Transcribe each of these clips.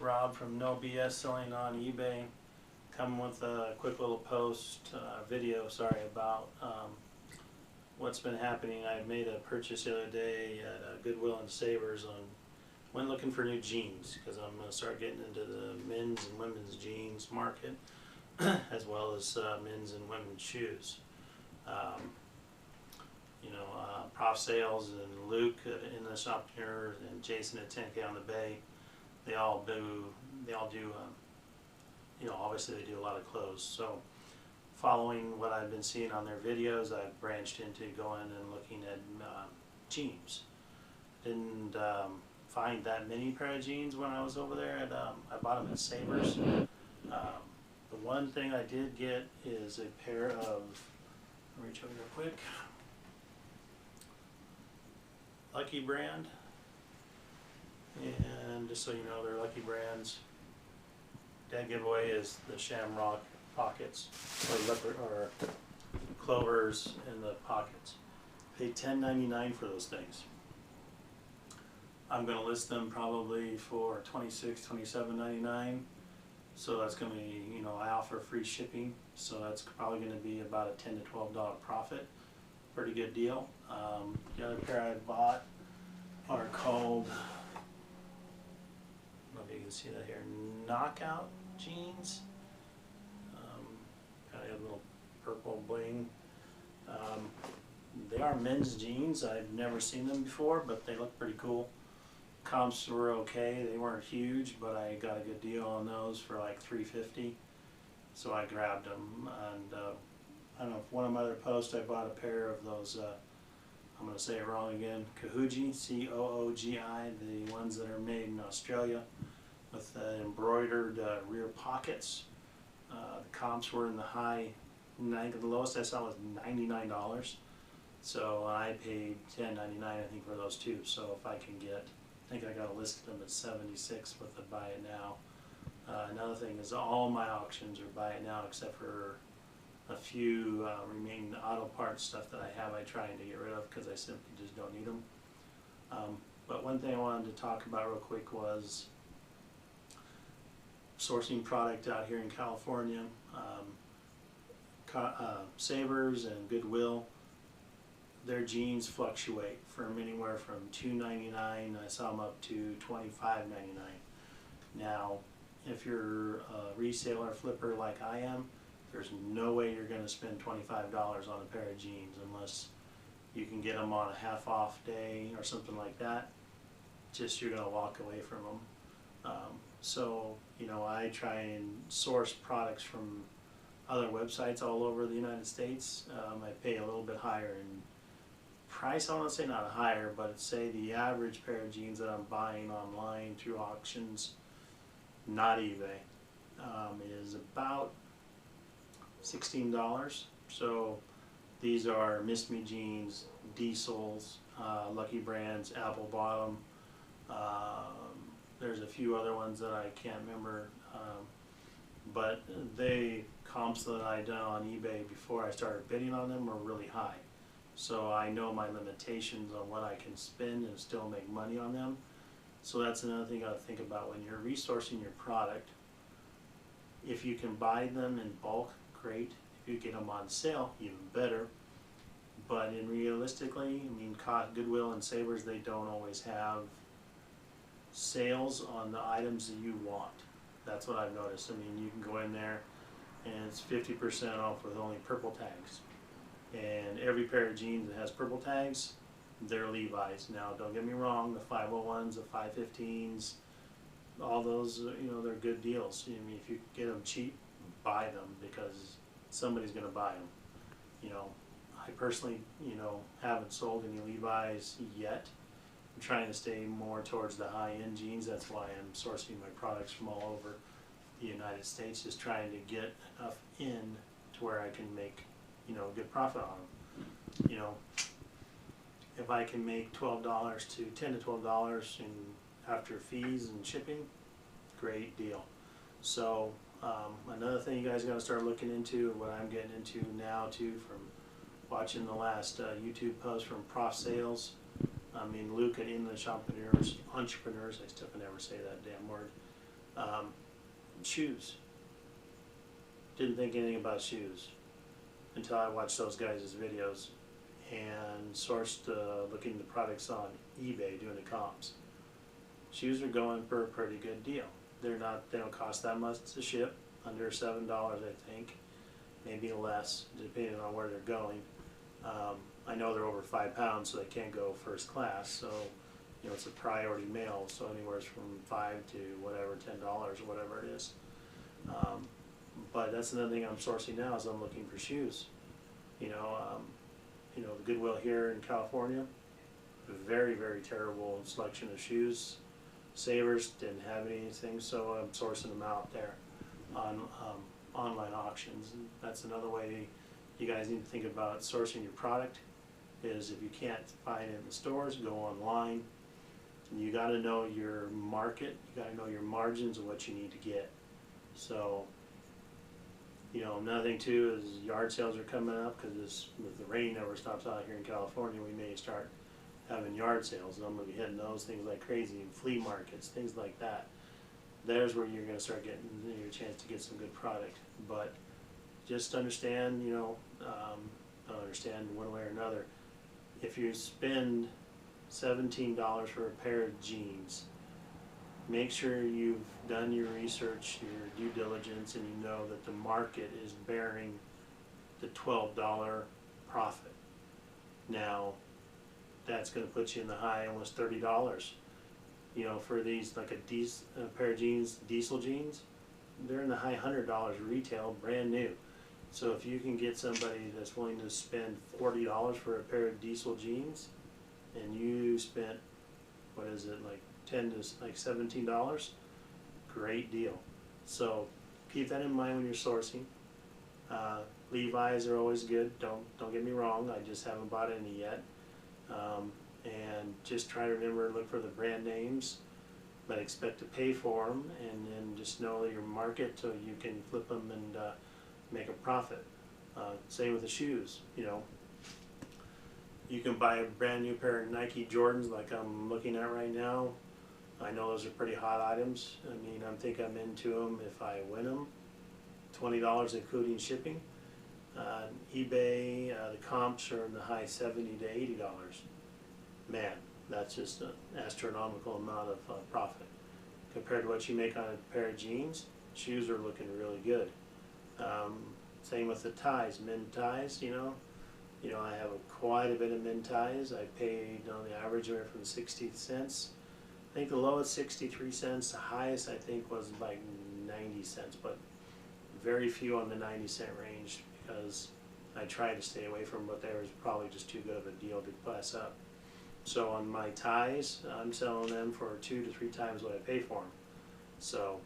Rob from No BS Selling on eBay, coming with a quick little video, about what's been happening. I made a purchase the other day at Goodwill and Savers went looking for new jeans because I'm going to start getting into the men's and women's jeans market as well as men's and women's shoes. Prof Sales and Luke in the shop here and Jason at 10K on the Bay, they all do obviously they do a lot of clothes. So following what I've been seeing on their videos, I've branched into going and looking at jeans. Didn't find that many pair of jeans when I was over there I bought them at Savers. The one thing I did get is a pair of, let me reach over real quick, Lucky brand, and just so you know, they're Lucky brands. That giveaway is the Shamrock pockets, or clovers in the pockets. Paid $10.99 for those things. I'm going to list them probably for $26, $27.99. So that's going to be, I offer free shipping, so that's probably going to be about a $10 to $12 profit. Pretty good deal. The other pair I bought are called, I don't know if you can see that here, Knockout jeans. Kind of a little purple bling. They are men's jeans. I've never seen them before, but they look pretty cool. Comps were okay. They weren't huge, but I got a good deal on those for like $3.50. So I grabbed them, and I don't know, if one of my other posts I bought a pair of those, I'm going to say it wrong again, Coogi, C-O-O-G-I, the ones that are made in Australia with embroidered rear pockets. The comps were in the high, the lowest I saw was $99. So I paid $10.99 I think for those two. So if I can get, I think I got listed them at $76 with the buy it now. Another thing is all my auctions are buy it now except for a few remaining auto parts stuff that I have I trying to get rid of because I simply just don't need them. But one thing I wanted to talk about real quick was sourcing product out here in California. Savers and Goodwill, their jeans fluctuate from anywhere from $2.99, I saw them up to $25.99. Now, if you're a reseller flipper like I am, there's no way you're going to spend $25 on a pair of jeans unless you can get them on a half off day or something like that. Just you're going to walk away from them. So I try and source products from other websites all over the United States. I pay a little bit higher in price. I want to say not higher, but say the average pair of jeans that I'm buying online through auctions, not eBay, is about $16. So these are Miss Me jeans, Diesels, Lucky brands, Apple Bottom. There's a few other ones that I can't remember, but they comps that I done on eBay before I started bidding on them were really high. So I know my limitations on what I can spend and still make money on them. So that's another thing you got to think about when you're resourcing your product. If you can buy them in bulk, great. If you get them on sale, even better. But realistically, Goodwill and Savers, they don't always have sales on the items that you want. That's what I've noticed. You can go in there and it's 50% off with only purple tags. And every pair of jeans that has purple tags, they're Levi's. Now, don't get me wrong, the 501s, the 515s, all those, they're good deals. If you get them cheap, buy them because somebody's going to buy them. I personally, haven't sold any Levi's yet. I'm trying to stay more towards the high-end jeans. That's why I'm sourcing my products from all over the United States, just trying to get enough in to where I can make, good profit on them. If I can make $12 to $10 to $12 after fees and shipping, great deal. So another thing you guys got to start looking into, what I'm getting into now too, from watching the last YouTube post from Prof Sales. Luke at English Entrepreneurs, I still can never say that damn word. Shoes. Didn't think anything about shoes until I watched those guys' videos and sourced looking at the products on eBay doing the comps. Shoes are going for a pretty good deal. They don't cost that much to ship, under $7 I think, maybe less depending on where they're going. I know they're over 5 pounds, so they can't go first class, so you know it's a priority mail, so anywhere from $5 to whatever, $10 or whatever it is. But that's another thing I'm sourcing now is I'm looking for shoes. You know, the Goodwill here in California, very, very terrible selection of shoes. Savers didn't have anything, so I'm sourcing them out there on online auctions. And that's another way you guys need to think about sourcing your product, is if you can't find it in the stores, go online. And you got to know your market, you got to know your margins of what you need to get. So, you know, another thing too is yard sales are coming up, because with the rain never stops out here in California, we may start having yard sales, and I'm going to be hitting those things like crazy, flea markets, things like that. There's where you're going to start getting your chance to get some good product. But just understand, you know, understand one way or another, if you spend $17 for a pair of jeans, make sure you've done your research, your due diligence, and you know that the market is bearing the $12 profit. Now, that's going to put you in the high almost $30. You know, for these, like a pair of jeans, diesel jeans, they're in the high $100 retail, brand new. So if you can get somebody that's willing to spend $40 for a pair of diesel jeans, and you spent, what is it, like $10 to like $17, great deal. So keep that in mind when you're sourcing. Levi's are always good. Don't get me wrong. I just haven't bought any yet. And just try to remember, look for the brand names, but expect to pay for them, and then just know your market so you can flip them and make a profit. Same with the shoes. You know, you can buy a brand new pair of Nike Jordans like I'm looking at right now. I know those are pretty hot items. I mean, I think I'm into them if I win them. $20 including shipping. eBay, the comps are in the high $70 to $80. Man, that's just an astronomical amount of profit. Compared to what you make on a pair of jeans, shoes are looking really good. Same with the ties, men ties, you know. I have quite a bit of men ties. I paid on the average anywhere from 60 cents. I think the lowest 63 cents, the highest I think was like 90 cents, but very few on the 90-cent range, because I tried to stay away from what there was probably just too good of a deal to pass up. So on my ties, I'm selling them for 2 to 3 times what I pay for them. So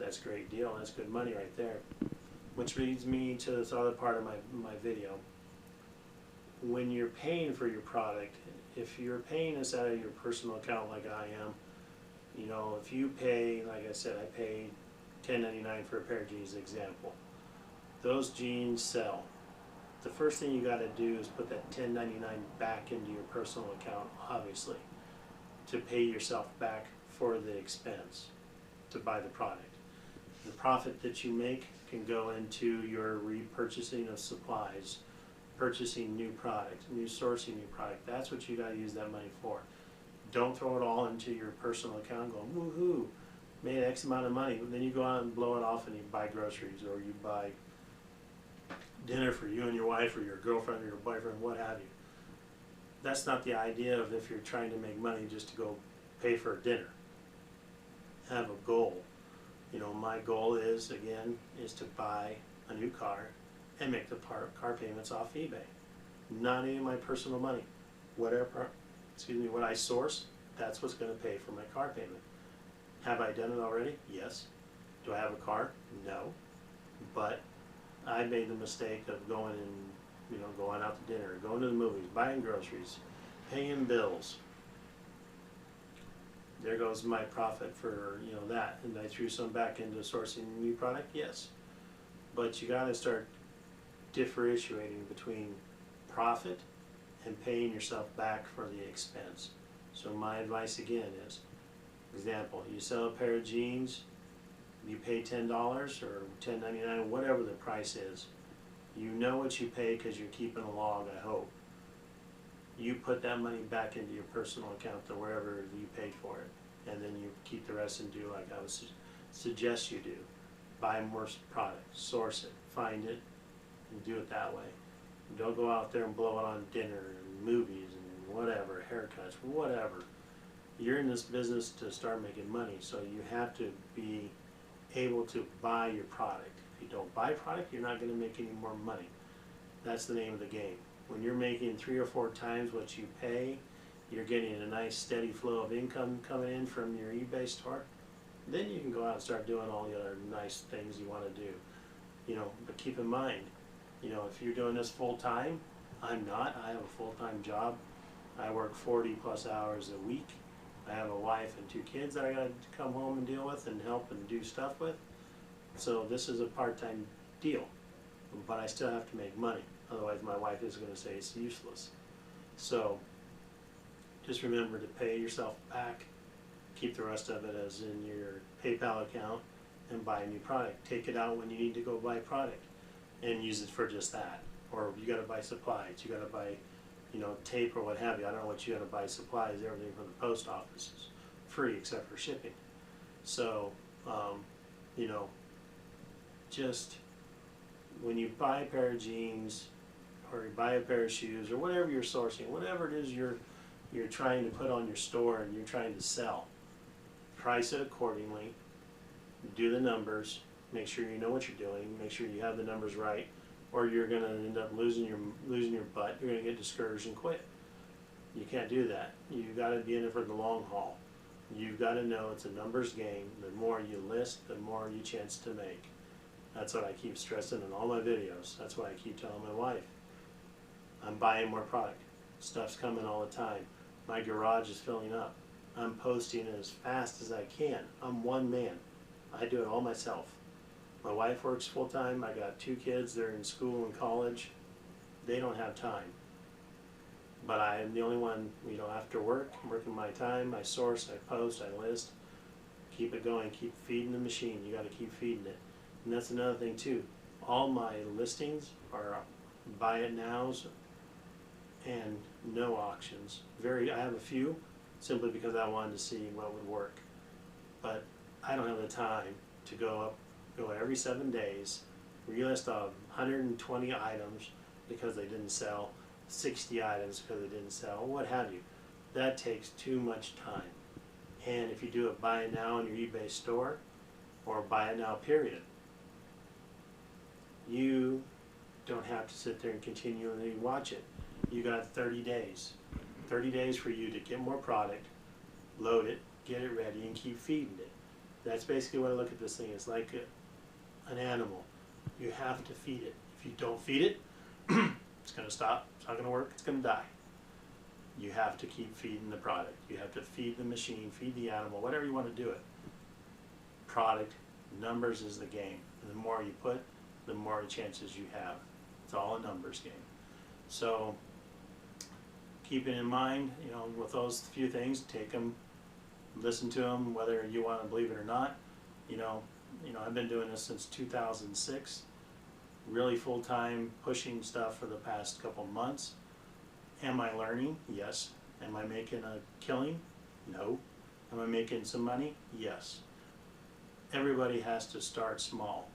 that's a great deal. That's good money right there. Which leads me to this other part of my video. When you're paying for your product, if you're paying this out of your personal account like I am, you know, if you pay, like I said, I paid $10.99 for a pair of jeans, example. Those jeans sell. The first thing you got to do is put that $10.99 back into your personal account, obviously, to pay yourself back for the expense to buy the product. The profit that you make can go into your repurchasing of supplies, purchasing new product, sourcing new product. That's what you got to use that money for. Don't throw it all into your personal account going, woohoo, made X amount of money. Then you go out and blow it off and you buy groceries, or you buy dinner for you and your wife or your girlfriend or your boyfriend, what have you. That's not the idea of if you're trying to make money just to go pay for a dinner. Have a goal. You know, my goal is, again, is to buy a new car and make the car payments off eBay. Not any of my personal money. Whatever, what I source, that's what's going to pay for my car payment. Have I done it already? Yes. Do I have a car? No. But I made the mistake of going out to dinner, going to the movies, buying groceries, paying bills. There goes my profit for that, and I threw some back into sourcing new product. Yes, but you got to start differentiating between profit and paying yourself back for the expense. So my advice again is, example, you sell a pair of jeans, You pay $10 or $10.99, whatever the price is. You know what you pay because you're keeping a log, I hope. You put that money back into your personal account or wherever you paid for it, and then you keep the rest and do like I would suggest you do. Buy more product, source it, find it, and do it that way. Don't go out there and blow it on dinner and movies and whatever, haircuts, whatever. You're in this business to start making money, so you have to be able to buy your product. If you don't buy product, you're not going to make any more money. That's the name of the game. When you're making 3 or 4 times what you pay, you're getting a nice steady flow of income coming in from your eBay store, then you can go out and start doing all the other nice things you want to do. You know, but keep in mind, you know, if you're doing this full time, I'm not. I have a full-time job. I work 40 plus hours a week. I have a wife and 2 kids that I got to come home and deal with and help and do stuff with. So this is a part-time deal, but I still have to make money. Otherwise my wife is going to say it's useless. So just remember to pay yourself back, keep the rest of it as in your PayPal account, and buy a new product. Take it out when you need to go buy product and use it for just that. Or you got to buy supplies, you got to buy, you know, tape or what have you. I don't know what you got to buy supplies. Everything from the post office is free except for shipping. So, you know, just when you buy a pair of jeans or you buy a pair of shoes or whatever you're sourcing, whatever it is you're trying to put on your store and you're trying to sell, price it accordingly, do the numbers, make sure you know what you're doing, make sure you have the numbers right, or you're going to end up losing your butt. You're going to get discouraged and quit. You can't do that. You've got to be in it for the long haul. You've got to know it's a numbers game. The more you list, the more you chance to make. That's what I keep stressing in all my videos. That's what I keep telling my wife. I'm buying more product. Stuff's coming all the time. My garage is filling up. I'm posting it as fast as I can. I'm one man. I do it all myself. My wife works full time. I got 2 kids. They're in school and college. They don't have time. But I am the only one, you know, after work, I'm working my time. I source, I post, I list. Keep it going. Keep feeding the machine. You got to keep feeding it. And that's another thing too. All my listings are buy it nows and no auctions. I have a few simply because I wanted to see what would work. But I don't have the time to go every 7 days, relist 120 items because they didn't sell, 60 items because they didn't sell, what have you. That takes too much time. And if you do it buy it now in your eBay store or buy it now period, you don't have to sit there and continually watch it. You got 30 days. 30 days for you to get more product, load it, get it ready, and keep feeding it. That's basically what I look at this thing. It's like an animal. You have to feed it. If you don't feed it, it's going to stop. It's not going to work. It's going to die. You have to keep feeding the product. You have to feed the machine, feed the animal, whatever you want to do it. Product, numbers is the game. And the more you put, the more chances you have. It's all a numbers game. So keep it in mind, you know, with those few things, take them, listen to them, whether you want to believe it or not. You know, I've been doing this since 2006, really full-time, pushing stuff for the past couple months. Am I learning? Yes. Am I making a killing? No. Am I making some money? Yes. Everybody has to start small.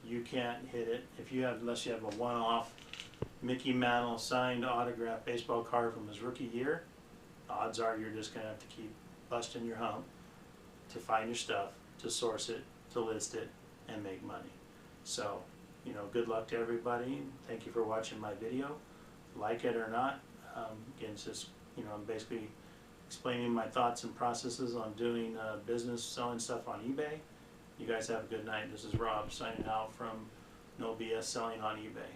You can't hit it unless you have a one-off Mickey Mantle signed autographed baseball card from his rookie year. Odds are you're just going to have to keep busting your hump to find your stuff, to source it, to list it, and make money. So, you know, good luck to everybody. Thank you for watching my video. Like it or not, again, it's just, you know, I'm basically explaining my thoughts and processes on doing business, selling stuff on eBay. You guys have a good night. This is Rob signing out from No BS Selling on eBay.